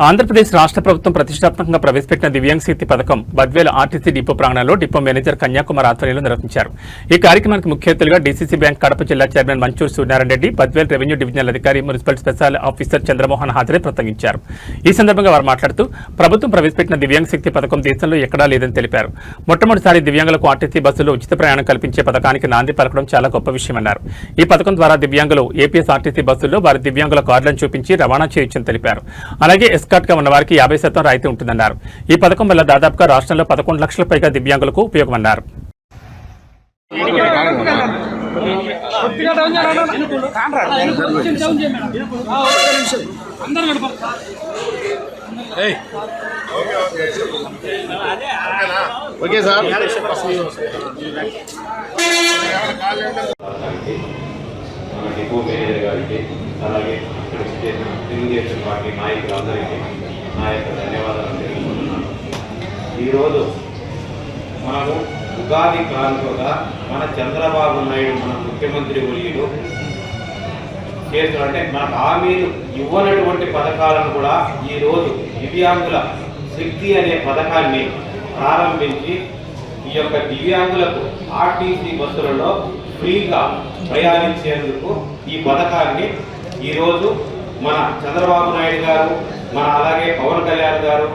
ఆంధ్రప్రదేశ్ రాష్ట్ర ప్రభుత్వం ప్రతిష్టాత్మకంగా ప్రవేశపెట్టిన దివ్యాంగ్ శక్తి పథకం బద్వేల్ ఆర్టీసీ డిపో ప్రాంగణంలో డిపో మేనేజర్ కన్యాకుమార్ ఆధ్వర్యంలో నిర్వహించారు. ఈ కార్యక్రమానికి ముఖ్య అతిథులుగా డీసీసీ బ్యాంక్ కడప జిల్లా chairman Manchur Suryanarayana Reddy, Badvel revenue divisional అధికారి, మున్సిపల్ స్పెషల్ ఆఫీసర్ చంద్రమోహన్ హాజరై ప్రసంగించారు. ఈ సందర్భంగా వారు మాట్లాడుతూ ప్రభుత్వం ప్రవేశపెట్టిన దివ్యాంగ్ శక్తి పథకం దేశంలో ఎక్కడా లేదని తెలిపారు. మొట్టమొదటిసారి దివ్యాంగులకు ఆర్టీసీ బస్సులో ఉచిత ప్రయాణం కల్పించే పథకానికి నాంది పలకడం చాలా గొప్ప విషయమన్నారు. ఈ పథకం ద్వారా దివ్యాంగులు ఏపీఎస్ ఆర్టీసీ బస్సుల్లో వారి దివ్యాంగుల కార్డులను చూపించి రవాణా చేయొచ్చని తెలిపారు. అలాగే ఎస్కార్ట్ గా ఉన్న వారికి 50% రాయితీ ఉంటుందన్నారు. ఈ పథకం వల్ల దాదాపుగా రాష్ట్రంలో 11 లక్షల పైగా దివ్యాంగులకు ఉపయోగమన్నారు. డిపో మేనేజర్ గారికి, అలాగే తెలుగుదేశం పార్టీ నాయకులందరికీ నా యొక్క ధన్యవాదాలు తెలుసుకుంటున్నాను. ఈరోజు మనము ఉగాది కానుకగా మన చంద్రబాబు నాయుడు, మన ముఖ్యమంత్రి వర్యులు చేస్తున్నట్టే మనకు హామీలు ఇవ్వనటువంటి పథకాలను కూడా ఈరోజు దివ్యాంగుల శక్తి అనే పథకాన్ని ప్రారంభించి ఈ యొక్క దివ్యాంగులకు ఆర్టీసీ బస్సులలో ఫ్రీగా ప్రయాణించేందుకు ఈ పథకాన్ని ఈరోజు మన చంద్రబాబు నాయుడు గారు, మన అలాగే పవన్ కళ్యాణ్ గారు,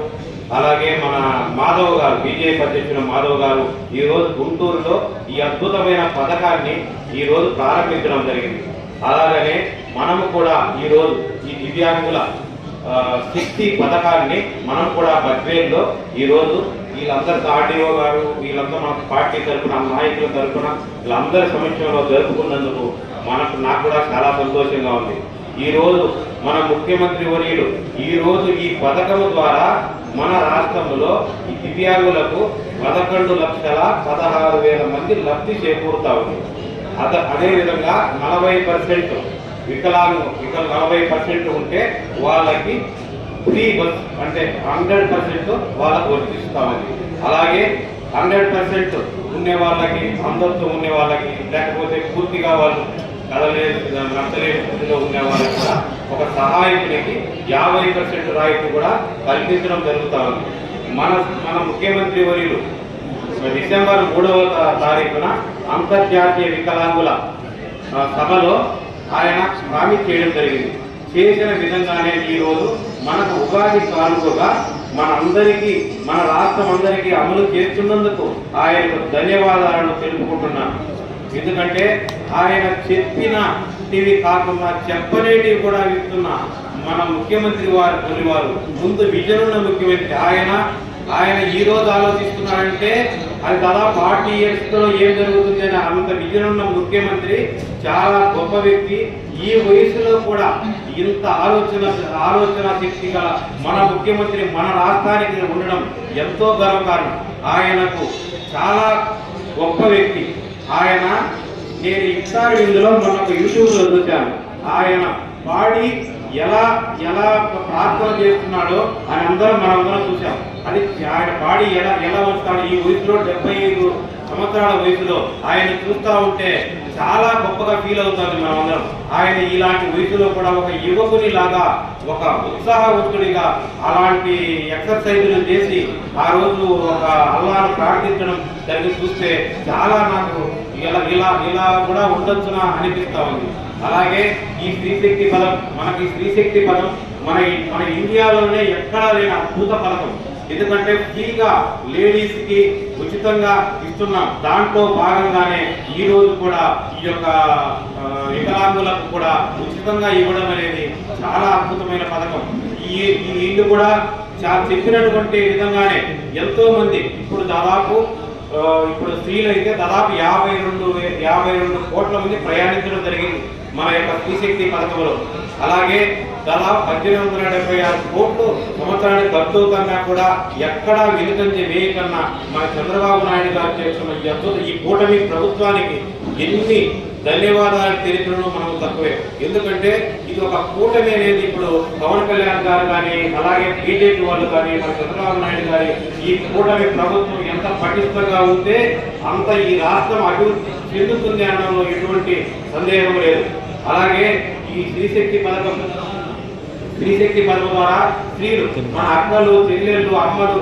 అలాగే మన మాధవ్ గారు, బీజేపీ అధ్యక్షుడు మాధవ్ గారు ఈరోజు గుంటూరులో ఈ అద్భుతమైన పథకాన్ని ఈరోజు ప్రారంభించడం జరిగింది. అలాగనే మనము కూడా ఈరోజు ఈ దివ్యాంగుల శక్తి పథకాన్ని మనం కూడా బద్వేల్లో ఈరోజు వీళ్ళందరూ ఆర్డీఓ గారు, వీళ్ళంతా మన పార్టీ తరఫున, నాయకుల తరఫున వీళ్ళందరి సమక్షంలో జరుపుకున్నందుకు నాకు కూడా చాలా సంతోషంగా ఉంది. ఈరోజు మన ముఖ్యమంత్రి వర్యులు ఈరోజు ఈ పథకం ద్వారా మన రాష్ట్రంలో ఈ దివ్యాంగులకు 11,16,000 మంది లబ్ధి చేకూరుతా ఉంది. అదేవిధంగా 40% వికలాంగులు 40% ఉంటే వాళ్ళకి ఫ్రీ బస్ అంటే 100% వాళ్ళకు వర్తిస్తామని, అలాగే 100% ఉండే వాళ్ళకి, అందరితో ఉండే వాళ్ళకి, లేకపోతే పూర్తిగా వాళ్ళు నచ్చలేని స్థితిలో ఉండే వాళ్ళకి కూడా ఒక సహాయకునికి 50% రాయితీ కూడా కల్పించడం జరుగుతూ ఉంది. మన ముఖ్యమంత్రి వర్యులు డిసెంబర్ 3వ తారీఖున అంతర్జాతీయ వికలాంగుల సభలో ఆయన హామీ చేయడం జరిగింది. చేసిన విధంగానే ఈరోజు మనకు ఉగాది కానుకగా మన రాష్ట్రం అందరికీ అమలు చేస్తున్నందుకు ఆయనకు ధన్యవాదాలను తెలుపుకుంటున్నాను. ఎందుకంటే ఆయన చెప్పినవి కాకుండా చెప్పనేటివి కూడా ఇస్తున్న మన ముఖ్యమంత్రి వారు ముందు విజన్ ఉన్న ముఖ్యమంత్రి ఆయన ఈ రోజు ఆలోచిస్తున్నారంటే అది దాదాపు 40 yearsలో ఏం జరుగుతుంది అని అంత విజన్ ఉన్న ముఖ్యమంత్రి, చాలా గొప్ప వ్యక్తి. ఈ వయసులో కూడా ఇంత ఆలోచన శక్తి గల మన ముఖ్యమంత్రి మన రాష్ట్రానికి ఉండడం ఎంతో గర్వకారణం. ఆయనకు చాలా గొప్ప వ్యక్తి ఆయన. నేను ఇఫ్తార్ విందులో మనకు యూట్యూబ్లో చూశాను. ఆయన బాడీ ఎలా ప్రార్థన చేస్తున్నాడో అని మనందరం చూసాం. అది ఆయన బాడీ ఎలా వస్తాడు ఈ వయసులో, 75 సంవత్సరాల వయసులో ఆయన చూస్తూ ఉంటే చాలా గొప్పగా ఫీల్ అవుతుంది మనమందరం. ఆయన ఇలాంటి వయసులో కూడా ఒక యువకుని లాగా, ఒక ఉత్సాహవంతుడిగా అలాంటి ఎక్సర్సైజులు చేసి ఆ రోజు ఒక అల్లాహ్ను ప్రార్థించడం జరిగి చూస్తే చాలా నాకు ఇలా కూడా ఉండొచ్చునా అనిపిస్తూ ఉంది. అలాగే ఈ స్త్రీశక్తి పదం, మనకి స్త్రీశక్తి పదం మన ఇండియాలోనే ఎక్కడా లేని అద్భుత పథకం. ఎందుకంటే ఫ్రీగా లేడీస్కి ఉచితంగా ఇస్తున్నాం. దాంట్లో భాగంగానే ఈ రోజు కూడా ఈ యొక్క వికలాంగులకు కూడా ఉచితంగా ఇవ్వడం అనేది చాలా అద్భుతమైన పథకం. ఈ ఇల్లు కూడా చెప్పినటువంటి విధంగానే ఎంతో మంది ఇప్పుడు స్త్రీలు అయితే దాదాపు 52 కోట్ల మంది ప్రయాణించడం జరిగింది మన యొక్క స్త్రీశక్తి పథకంలో. అలాగే దాదాపు 1876 కోట్లు సంవత్సరానికి ఖర్చు అవుతున్నా కూడా ఎక్కడా వెనుకంజ వేయకన్నా మన చంద్రబాబు నాయుడు గారు చేస్తున్న ఈ కూటమి ప్రభుత్వానికి ఎన్ని ధన్యవాదాలు తెలిపడం మనం తక్కువే. ఎందుకంటే ఇది ఒక కూటమి అనేది ఇప్పుడు పవన్ కళ్యాణ్ గారు కానీ, అలాగే బీజేపీ వాళ్ళు కానీ, మన చంద్రబాబు నాయుడు గారి ఈ కూటమి ప్రభుత్వం ఎంత పటిష్టంగా ఉంటే అంత ఈ రాష్ట్రం అభివృద్ధి చెందుతుంది అనడంలో ఎటువంటి సందేహం లేదు. అలాగే ఈ స్త్రీశక్తి పథకం స్త్రీశక్తి పథకం ద్వారా స్త్రీలు మన అక్కలు చెల్లెళ్ళు అమ్మలు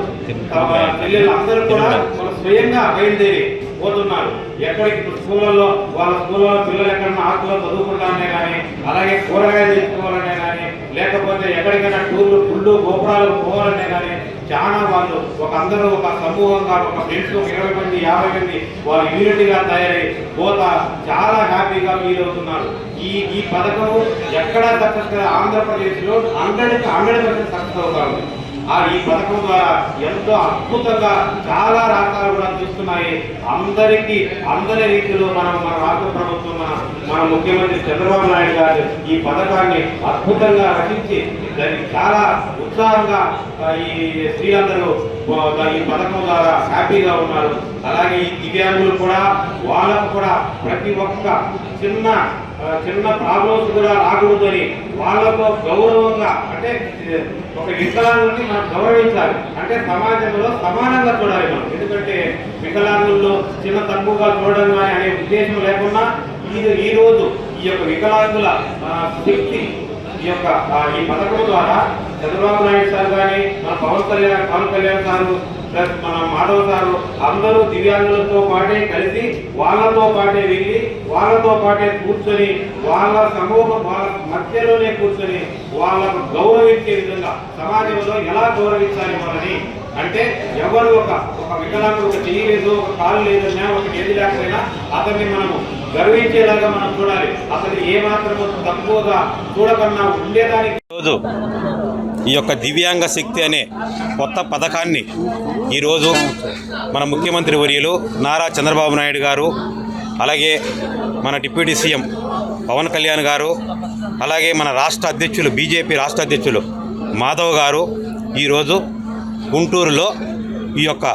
చెల్లెళ్ళు అందరూ కూడా మన స్వయంగా బయలుదేరి పోతున్నారు. ఎక్కడికి స్కూళ్ళల్లో వాళ్ళ స్కూల్లో పిల్లలు ఎక్కడన్నా ఆకులో చదువుకుంటానే కానీ, అలాగే కూరగాయలు తెచ్చుకోవాలనే కానీ, లేకపోతే ఎక్కడికైనా టూర్లు గుళ్ళు గోపురాలకు పోవాలనే కానీ చాలా వాళ్ళు అందరూ ఒక సమూహంగా ఒక ఫ్రెండ్స్ 20 మంది 50 మంది వాళ్ళు యూనిటీగా తయారై పోత చాలా హ్యాపీగా ఫీల్ అవుతున్నారు. ఈ పథకం ఎక్కడా సక్సెస్ ఆంధ్రప్రదేశ్లో 100% సక్సెస్ అవుతారు. ఈ పథకం ద్వారా ఎంతో అద్భుతంగా చాలా రాష్ట్రాలు కూడా చూస్తున్నాయి. అందరి రీతిలో మన రాష్ట్ర ప్రభుత్వం మన ముఖ్యమంత్రి చంద్రబాబు నాయుడు గారు ఈ పథకాన్ని అద్భుతంగా రచించి దానికి చాలా ఉత్సాహంగా ఈ స్త్రీలందరూ ఈ పథకం ద్వారా హ్యాపీగా ఉన్నారు. అలాగే ఈ దివ్యాంగులు కూడా వాళ్ళకు కూడా ప్రతి ఒక్క చిన్న ప్రాబ్లమ్స్ కూడా రాకూడదని వాళ్ళతో గౌరవంగా, అంటే ఒక వికలాంగుల్ని మనం గౌరవించాలి, అంటే సమాజంలో సమానంగా చూడాలి మనం. ఎందుకంటే వికలాంగుల్లో చిన్న తక్కువగా చూడడం కానీ అనే ఉద్దేశం లేకుండా ఈ రోజు ఈ యొక్క వికలాంగుల శక్తి ఈ పథకం ద్వారా చంద్రబాబు నాయుడు సార్ కానీ, మన పవన్ కళ్యాణ్ సారు ప్లస్ మన మాధవ్ సారు అందరూ దివ్యాంగులతో పాటే కలిసి వాళ్ళతో పాటే వెళ్ళి వాళ్ళతో పాటే కూర్చొని వాళ్ళ సమూహం వాళ్ళ మధ్యలోనే కూర్చొని వాళ్ళకు గౌరవించే విధంగా సమాజంలో ఎలా గౌరవించాలి వాళ్ళని, అంటే ఎవరు ఒక వికలాంగుడు ఒక చెయ్యి లేదు, ఒక కాలు లేదన్నా, ఒక ఏది లేకపోయినా అతన్ని మనము గర్వించేలాగా మనం చూడాలి. అతన్ని ఏమాత్రము తక్కువగా చూడకన్నా ఉండేదానికి రోజు ఈ యొక్క దివ్యాంగ శక్తి అనే కొత్త పథకాన్ని ఈరోజు మన ముఖ్యమంత్రి వర్యులు నారా చంద్రబాబు నాయుడు గారు, అలాగే మన డిప్యూటీ సీఎం పవన్ కళ్యాణ్ గారు, అలాగే మన రాష్ట్ర అధ్యక్షులు బీజేపీ రాష్ట్ర అధ్యక్షులు మాధవ్ గారు ఈరోజు గుంటూరులో ఈ యొక్క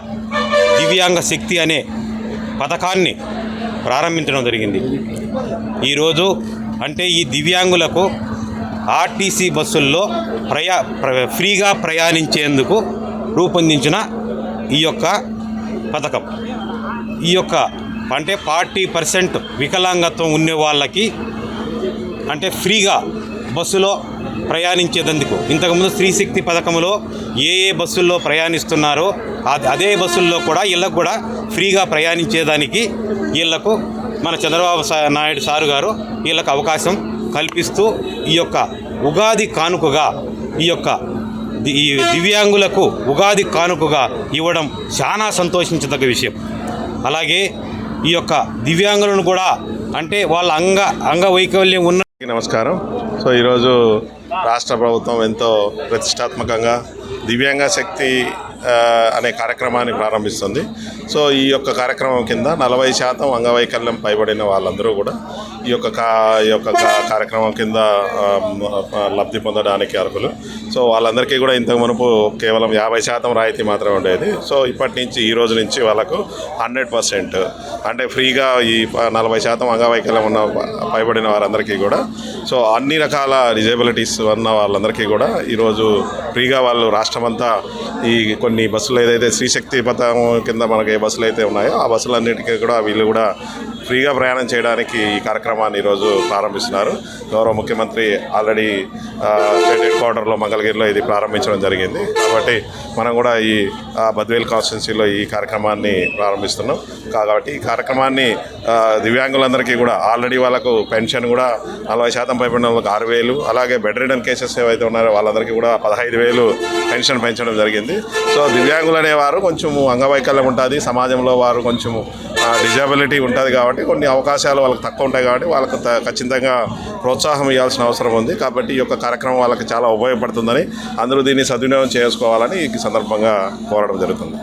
దివ్యాంగ శక్తి అనే పథకాన్ని ప్రారంభించడం జరిగింది. ఈరోజు అంటే ఈ దివ్యాంగులకు ఆర్టీసీ బస్సుల్లో ఫ్రీగా ప్రయాణించేందుకు రూపొందించిన ఈ యొక్క పథకం. ఈ యొక్క అంటే 40% వికలాంగత్వం ఉండే వాళ్ళకి అంటే ఫ్రీగా బస్సులో ప్రయాణించేందుకు, ఇంతకుముందు స్త్రీశక్తి పథకంలో ఏ బస్సుల్లో ప్రయాణిస్తున్నారో అదే బస్సుల్లో కూడా వీళ్ళకు కూడా ఫ్రీగా ప్రయాణించేదానికి వీళ్లకు మన చంద్రబాబు నాయుడు సారు గారు వీళ్ళకు అవకాశం కల్పిస్తూ ఈ యొక్క ఉగాది కానుకగా ఈ దివ్యాంగులకు ఉగాది కానుకగా ఇవ్వడం చాలా సంతోషించదగ్గ విషయం. అలాగే ఈ యొక్క దివ్యాంగులను కూడా అంటే వాళ్ళ అంగవైకల్యం ఉన్న నమస్కారం. సో ఈరోజు రాష్ట్ర ప్రభుత్వం ఎంతో ప్రతిష్టాత్మకంగా దివ్యాంగ శక్తి అనే కార్యక్రమాన్ని ప్రారంభిస్తుంది. సో ఈ యొక్క కార్యక్రమం కింద 40% అంగవైకల్యం పైబడిన వాళ్ళందరూ కూడా ఈ యొక్క కార్యక్రమం కింద లబ్ధి పొందడానికి అర్హులు. సో వాళ్ళందరికీ కూడా ఇంతకు మునుపు కేవలం 50% రాయితీ మాత్రమే ఉండేది. సో ఇప్పటి నుంచి ఈ రోజు నుంచి వాళ్ళకు 100% అంటే ఫ్రీగా ఈ 40% అంగవైకల్యం ఉన్న పైబడిన వారందరికీ కూడా, సో అన్ని రకాల డిజేబిలిటీస్ ఉన్న వాళ్ళందరికీ కూడా ఈరోజు ఫ్రీగా వాళ్ళు రాష్ట్రమంతా ఈ కొన్ని బస్సులు ఏదైతే శ్రీశక్తి పథకం కింద మనకి ఏ బస్సులు అయితే ఉన్నాయో ఆ బస్సులన్నిటికీ కూడా వీళ్ళు కూడా ఫ్రీగా ప్రయాణం చేయడానికి ఈ కార్యక్రమాన్ని ఈరోజు ప్రారంభిస్తున్నారు. గౌరవ ముఖ్యమంత్రి ఆల్రెడీ స్టేట్ హెడ్ క్వార్టర్లో మంగళగిరిలో ఇది ప్రారంభించడం జరిగింది. కాబట్టి మనం కూడా ఈ బద్వేల్ కాన్స్టిట్యున్సీలో ఈ కార్యక్రమాన్ని ప్రారంభిస్తున్నాం. కాబట్టి ఈ కార్యక్రమాన్ని దివ్యాంగులందరికీ కూడా ఆల్రెడీ వాళ్ళకు పెన్షన్ కూడా 40% పైబడిన వాళ్ళకి 6,000, అలాగే బెడ్ రిడన్ కేసెస్ ఏవైతే ఉన్నారో వాళ్ళందరికీ కూడా 15,000 పెన్షన్ పెంచడం జరిగింది. సో దివ్యాంగులు అనేవారు కొంచెము అంగవైకల్యం ఉంటుంది, సమాజంలో వారు కొంచెము డిజబిలిటీ ఉంటుంది కాబట్టి కొన్ని అవకాశాలు వాళ్ళకి తక్కువ ఉంటాయి కాబట్టి వాళ్ళకు ఖచ్చితంగా ప్రోత్సాహం ఇవ్వాల్సిన అవసరం ఉంది. కాబట్టి ఈ యొక్క కార్యక్రమం వాళ్ళకి చాలా ఉపయోగపడుతుందని అందరూ దీన్ని సద్వినియోగం చేసుకోవాలని ఈ సందర్భంగా కోరడం జరుగుతుంది.